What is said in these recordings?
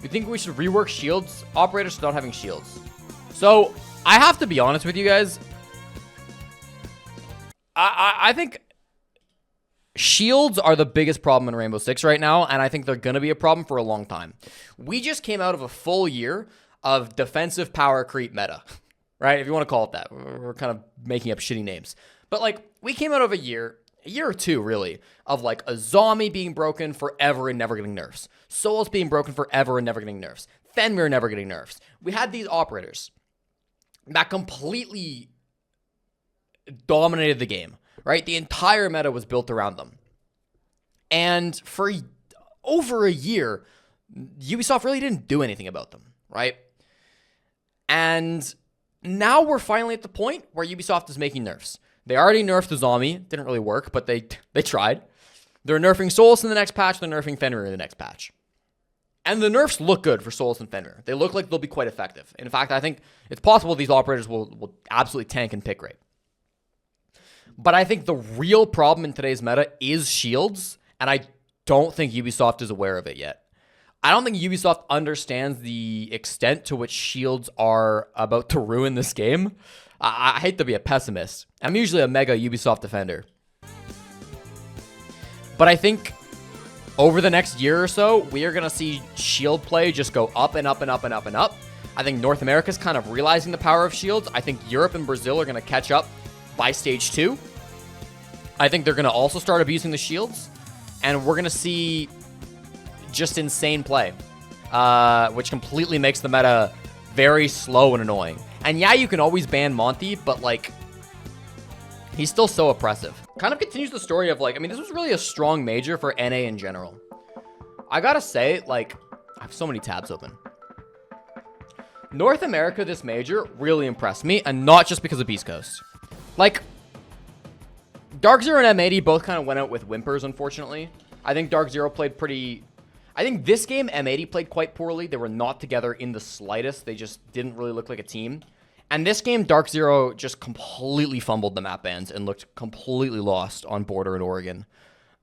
You think we should rework shields? Operators not having shields. So, I have to be honest with you guys. I think shields are the biggest problem in Rainbow Six right now, and I think they're going to be a problem for a long time. We just came out of a full year of defensive power creep meta, right? If you want to call it that. We're kind of making up shitty names. But, like, we came out of a year or two, really, of, like, a zombie being broken forever and never getting nerfs. Souls being broken forever and never getting nerfs. Fenrir never getting nerfs. We had these operators that completely dominated the game, right? The entire meta was built around them. And for over a year, Ubisoft really didn't do anything about them, right? And now we're finally at the point where Ubisoft is making nerfs. They already nerfed the zombie. Didn't really work, but they tried. They're nerfing Solus in the next patch. They're nerfing Fenrir in the next patch. And the nerfs look good for Solus and Fenrir. They look like they'll be quite effective. In fact, I think it's possible these operators will absolutely tank and pick rate. But I think the real problem in today's meta is shields, and I don't think Ubisoft is aware of it yet. I don't think Ubisoft understands the extent to which shields are about to ruin this game. I hate to be a pessimist. I'm usually a mega Ubisoft defender. But I think over the next year or so, we are going to see shield play just go up and up and up and up and up. I think North America's kind of realizing the power of shields. I think Europe and Brazil are going to catch up by stage 2. I think they're going to also start abusing the shields. And we're going to see just insane play, which completely makes the meta very slow and annoying. And yeah, you can always ban Monty, but, like, he's still so oppressive. Kind of continues the story of, like, I mean, this was really a strong major for NA in general. I gotta say, like, I have so many tabs open. North America, this major, really impressed me, and not just because of Beast Coast. Like, Dark Zero and M80 both kind of went out with whimpers, unfortunately. I think Dark Zero played pretty... I think this game, M80 played quite poorly. They were not together in the slightest. They just didn't really look like a team. And this game, Dark Zero just completely fumbled the map bans and looked completely lost on border in Oregon.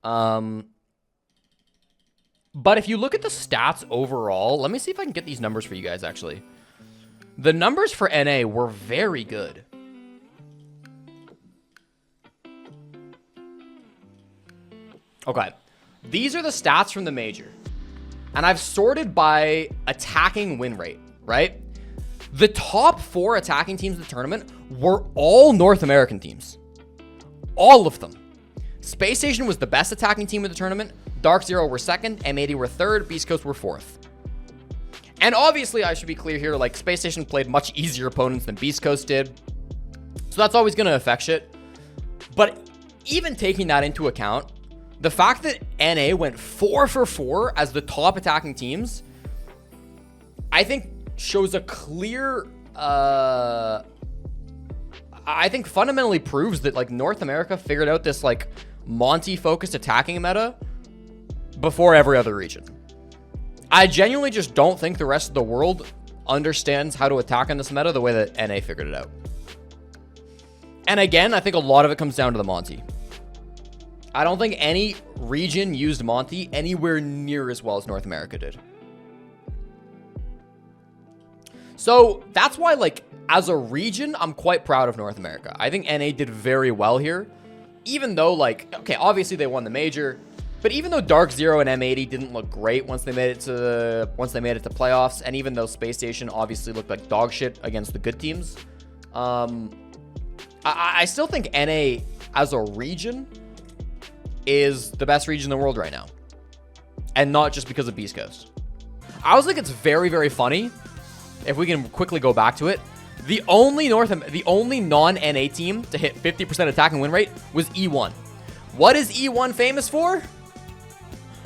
But if you look at the stats overall, let me see if I can get these numbers for you guys, actually. The numbers for NA were very good. Okay. These are the stats from the major. And I've sorted by attacking win rate, right? The top 4 attacking teams in the tournament were all North American teams. All of them. SpaceStation was the best attacking team in the tournament. Dark Zero were 2nd. M80 were 3rd. Beast Coast were 4th. And obviously, I should be clear here, like, SpaceStation played much easier opponents than Beast Coast did. So that's always going to affect shit. But even taking that into account, the fact that NA went 4 for 4 as the top attacking teams, I think shows a clear, I think fundamentally proves that, like, North America figured out this, like, Monty-focused attacking meta before every other region. I genuinely just don't think the rest of the world understands how to attack in this meta the way that NA figured it out. And again, I think a lot of it comes down to the Monty. I don't think any region used Monty anywhere near as well as North America did. So that's why, like, as a region, I'm quite proud of North America. I think NA did very well here. Even though, like, okay, obviously they won the major, but even though Dark Zero and M80 didn't look great once they made it to playoffs, and even though SpaceStation obviously looked like dog shit against the good teams, I still think NA as a region is the best region in the world right now. And not just because of Beast Coast. I also think it's very, very funny, if we can quickly go back to it, the only non-NA team to hit 50% attacking win rate was E1. What is E1 famous for?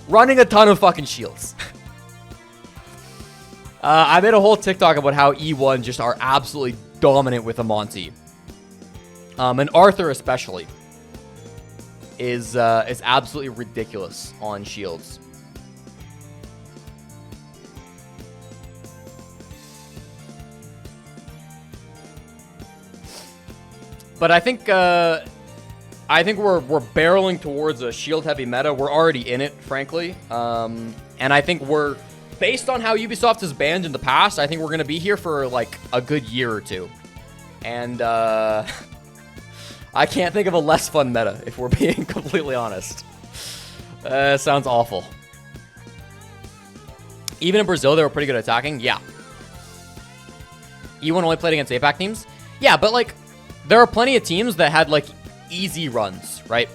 Running a ton of fucking shields. I made a whole TikTok about how E1 just are absolutely dominant with a Monty. And Arthur especially is absolutely ridiculous on shields. But I think we're barreling towards a shield heavy meta. We're already in it, frankly. And I think we're based on how Ubisoft has banned in the past, I think we're going to be here for like a good year or two. And I can't think of a less fun meta, if we're being completely honest. Sounds awful. Even in Brazil, they were pretty good at attacking. Yeah. E1 only played against APAC teams. Yeah, but like, there are plenty of teams that had like easy runs, right?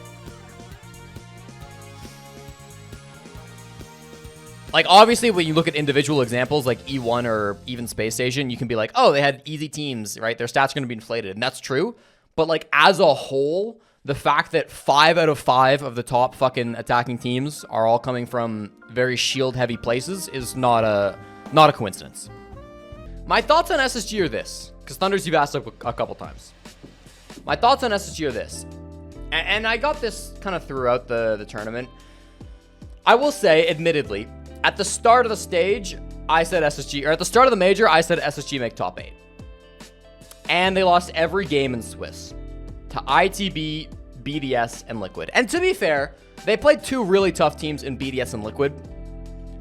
Like, obviously, when you look at individual examples like E1 or even SpaceStation, you can be like, oh, they had easy teams, right? Their stats are going to be inflated. And that's true. But, like, as a whole, the fact that 5 out of 5 of the top fucking attacking teams are all coming from very shield-heavy places is not a coincidence. My thoughts on SSG are this. Because Thunders, you've asked a couple times. My thoughts on SSG are this. And I got this kind of throughout the tournament. I will say, admittedly, at the start of the stage, I said SSG, or at the start of the major, I said SSG make top 8. And they lost every game in Swiss to ITB, BDS, and Liquid. And to be fair, they played 2 really tough teams in BDS and Liquid.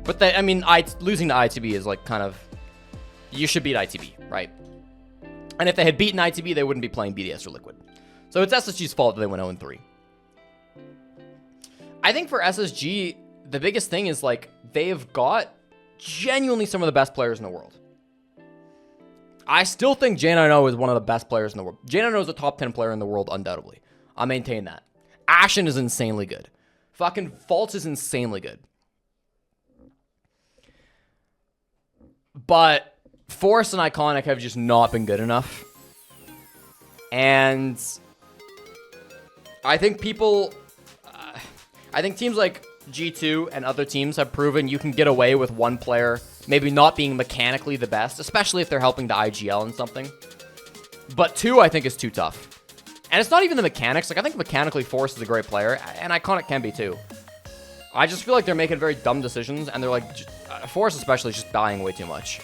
But I mean, losing to ITB is like kind of, you should beat ITB, right? And if they had beaten ITB, they wouldn't be playing BDS or Liquid. So it's SSG's fault that they went 0-3. I think for SSG, the biggest thing is like, they've got genuinely some of the best players in the world. I still think J9O is one of the best players in the world. J9O is a top 10 player in the world, undoubtedly. I maintain that. Ashen is insanely good. Fucking False is insanely good. But Force and Iconic have just not been good enough. And I think I think teams like G2 and other teams have proven you can get away with one player maybe not being mechanically the best, especially if they're helping the IGL in something. But 2, I think, is too tough. And it's not even the mechanics. Like, I think mechanically Force is a great player, and Iconic can be too. I just feel like they're making very dumb decisions, and they're like, Force especially is just dying way too much.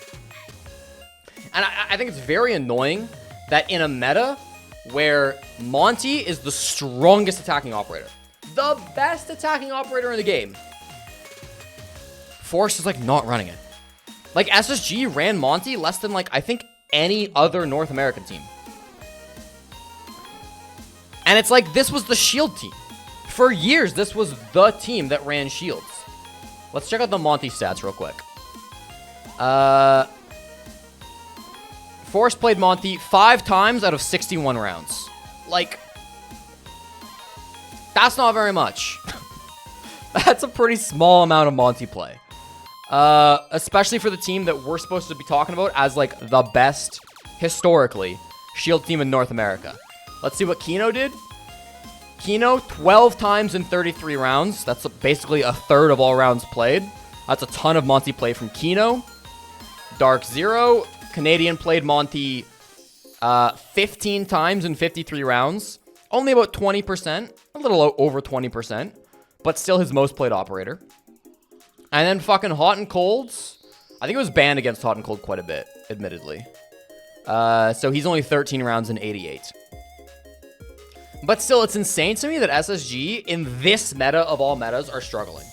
And I think it's very annoying that in a meta where Monty is the strongest attacking operator, the best attacking operator in the game, Force is like not running it. Like SSG ran Monty less than like I think any other North American team. And it's like this was the Shield team. For years, this was the team that ran Shields. Let's check out the Monty stats real quick. Force played Monty 5 times out of 61 rounds. Like, that's not very much. That's a pretty small amount of Monty play. Especially for the team that we're supposed to be talking about as, like, the best, historically, Shield team in North America. Let's see what Kino did. Kino, 12 times in 33 rounds. That's basically a third of all rounds played. That's a ton of Monty play from Kino. Dark Zero, Canadian played Monty 15 times in 53 rounds. Only about 20%. A little over 20%. But still his most played operator. And then fucking Hot and Colds. I think it was banned against Hot and Cold quite a bit, admittedly. So he's only 13 rounds in 88. But still, it's insane to me that SSG, in this meta of all metas, are struggling.